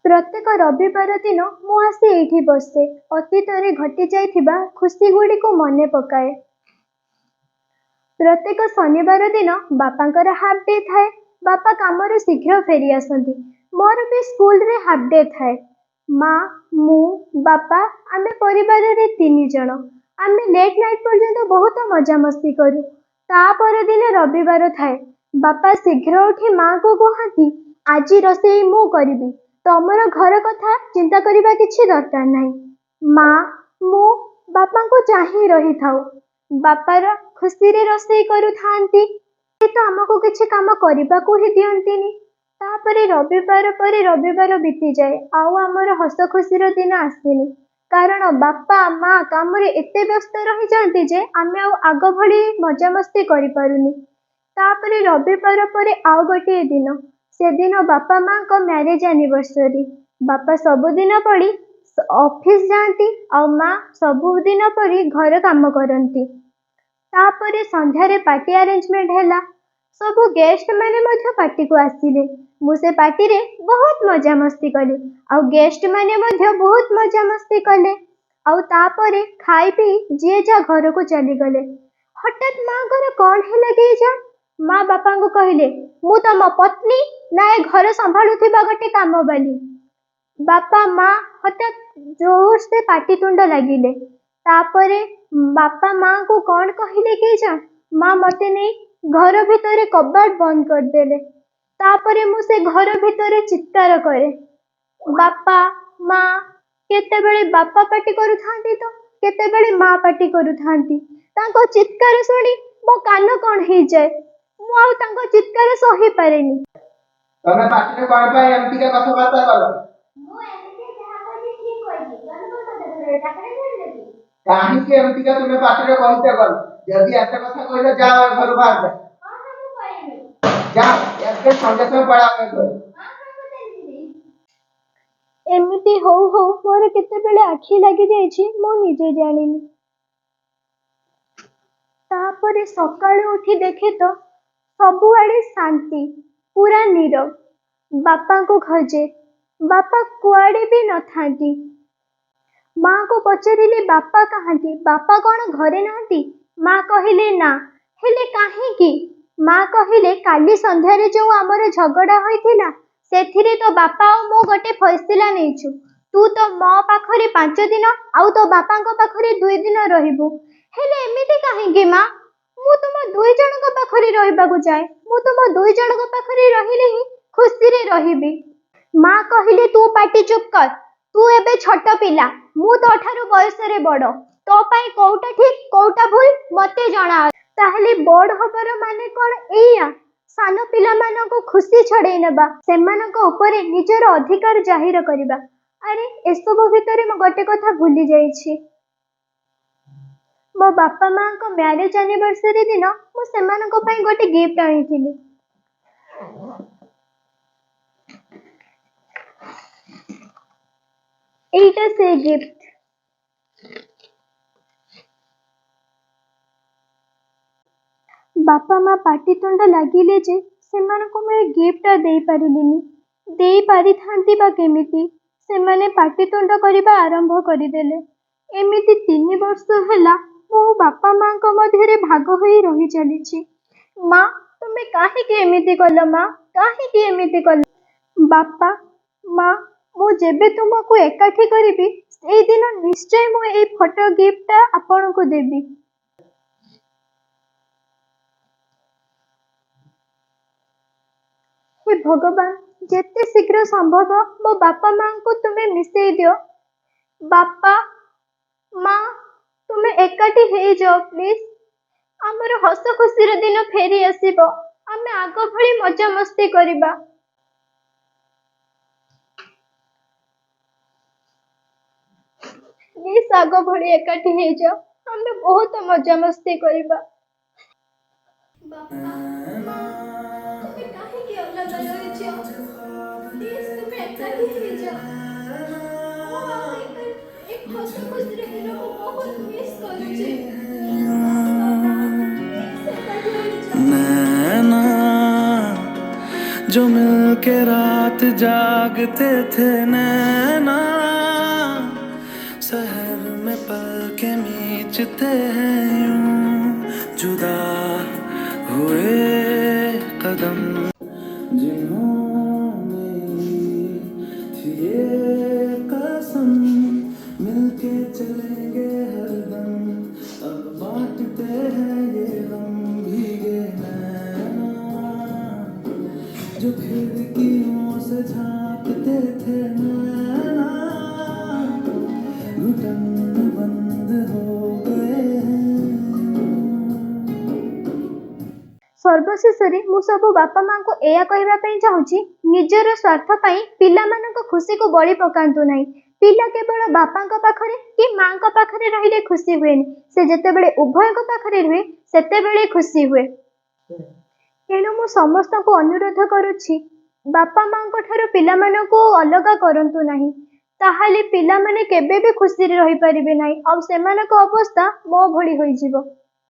प्रत्येक रविवार दिन मु आसी एठी बसे अतीत घटी जाइथिबा खुशी गुड़ी को मने पकाए। प्रत्येक शनिवार दिन बापांकर हाफ डे थाए। बापा कामर शीघ्र फेरी आसती। मोर भी स्कूल रे हाफ डे थाए। माँ मु बापा आमे परिवार रे 3 जण आमे लेट नाइट पर्यंत बहुत मजा मस्ती करू। तापर दिन रविवार थाए। बापा शीघ्र उठी माँ को कहती आज रोषेई मु करिबी, तमर घर कथा चिंता करबा किछि दरकार नाही। माँ मु बापा को चाही रही थाउ। बापार खुशी रे रोषेई करू थांती। तो हमको किछि काम करबा को ही दियंतीनी। तापरे रविवार पर रविवार बीती जाए आउ आमर हस खुशी दिन आसेनी। कारण बापा माँ काम रे एते व्यस्त रही जाती जे आमे आग भली मजा मस्ती करि पारुनी। तापरे रविवार पर आउ गोटे दिन, से दिन बापा माँ को मैरिज एनिवर्सरी। बापा सबुदिन पड़ी ऑफिस जाती और माँ सबुदिन पड़ी घर काम करती। तापरे संध्यारे पार्टी अरेंजमेंट हैला। सबु गेस्ट माने मध्य पार्टी को आसिले। मु से पार्टी रे बहुत मजा मस्ती कली और गेस्ट माने मध्य बहुत मजा मस्ती कले। और तापरे खाई पी जे जा घर को चली गले। हठात माँ घर कौन है लगे जा। माँ बापा को कहले मु तम पत्नी ना ए घर संभालुथिबा गोटे काम बाली। बापा माँ हठात जोर से पाटी तुंड लगिले। तापरे बापा माँ को कौन कहले के जा। माँ मते नहीं घर भितर कबाट बंद कर देले। तापरे मु से घर भितर चित्कार करे। बापा माँ केतेबेले बापा पाटी करू थांती तो केतेबेले माँ पाटी करू थांती। तांको चित्कार सुनी मो कान कौन हे जाए। मु आउ तांको चित्कार सही पारेनी। तमे पाटी रे कोन पाए एमती का कथा बात करो। मु एमती जहा कहि ठीक कहि जन को सते टाकरे देले काहे के एमती का तुमे पाटी रे कहिते गल जल्दी ऐसा कथा कहिलो जाओ घर बाहर जा। हां हम कहनी जा एके संगे संगे पड़ा में घर। एमती हो मोर केतेबेले आखि लागि जाइछि मो निजे जानिनी। तापरे सकाळु उठी देखे तो सबुआड़े शांति, पूरा नीरव। बापा को खोजे, बापा कुआड़े भी न थांती। माँ को पचारिले बापा कहांती, बापा कौन घरे नांती। माँ कहिले ना, हेले काहेकि। माँ कहिले काली संध्यारे जो आमर झगड़ा होइथिला सेथिरे तो बापा और मो गोटे फैसला नेइछु। तू तो मो पाखरे 5 दिन आउ तो बापा को पाखरे 2 दिन रहिबु। हेले एमिति काहेकि माँ। मु तुम 2 जणक पाखरे रहिबा को चाहे। मु तुम 2 जणक पाखरे रहिले ही खुशी रे रहिबी। माँ कहिले तू पाटी चुप कर। तू एबे छोट पिला, मु तो ठारू बयस रे बड़। तो पाई कोउटा ठीक कोउटा भूल मते जणा। ताहले बड़ हबर माने कोन एया। सान पिला मानो को खुशी छड़े नेबा, सेमानक ऊपर निजर अधिकार जाहिर करिबा। अरे एसबु भितरे म गोटे कथा भूली जाइछि। मो बापा माँ को मैरिज एनिवर्सरी दिन मु सेमानक पई गोटे गिफ्ट आनिथिली। एटा से गिफ्ट। बापा माँ पाटी तुंड लगिले जे सेमानक मैं गिफ्ट दे पारिलिनी। दे पारि थांती बा केमिति। सेमाने पाटी तुंड करिबा आरंभ करिदेले। एमिति 3 वर्ष हैला मो बापा माँ को मध्य रे भाग होई रही चलीछि। माँ तुमे काहे के एमिति कल माँ, काहे के एमिति कल। बापा माँ मु जेबे तुमको एकाठी करिबी सेई दिन निश्चय मु एई फोटो गिफ्ट आपन को देबी। हे भगवान जेते शीघ्र संभव मो बापा माँ को तुमे मिसेई दियो। बापा माँ तुमे एकाठी हे जाओ प्लीज। आमर हस खुशी दिन फेरी आसीबो। आमे आग भली मजा मस्ती करिबा। प्लीज आग भली एकाठी हे जाओ। आमे बहुत मजा मस्ती करिबा। बापा माँ तुमे काहे के अलग अलग छियो। प्लीज तुमे एकाठी हे जाओ। एक हस खुशी दिन को बहुत मिस करूची। नैना जो मिलके रात रात जागते थे नैना, शहर में पल के मीचते हैं यूं, जुदा हुए कदम जिन्होंने थी ये कसम, मिलके चलेंगे हरदम, अब बांटते हैं ये गम, भीगे नैना जो खिड़कियों से झांकते थे नैना, घुटन बंद हो गए हैं। ସର୍ବଶେଷରେ ମୁଁ ସବୁ ବାପା ମାଙ୍କୁ ଏଇଆ କହିବା ପାଇଁ ଚାହୁଁଛି, ନିଜର ସ୍ୱାର୍ଥ ପାଇଁ ପିଲାମାନଙ୍କ ଖୁସିକୁ ବଳି ପକାନ୍ତୁ ନାହିଁ। ପିଲା କେବଳ ବାପାଙ୍କ ପାଖରେ କି ମାଙ୍କ ପାଖରେ ରହିଲେ ଖୁସି ହୁଏନି, ସେ ଯେତେବେଳେ ଉଭୟଙ୍କ ପାଖରେ ରୁହେ ସେତେବେଳେ ଖୁସି ହୁଏ। ତେଣୁ ମୁଁ ସମସ୍ତଙ୍କୁ ଅନୁରୋଧ କରୁଛି, ବାପା ମାଙ୍କ ଠାରୁ ପିଲାମାନଙ୍କୁ ଅଲଗା କରନ୍ତୁ ନାହିଁ, ତାହେଲେ ପିଲାମାନେ କେବେ ବି ଖୁସିରେ ରହିପାରିବେ ନାହିଁ ଆଉ ସେମାନଙ୍କ ଅବସ୍ଥା ମୋ ଭଳି ହୋଇଯିବ।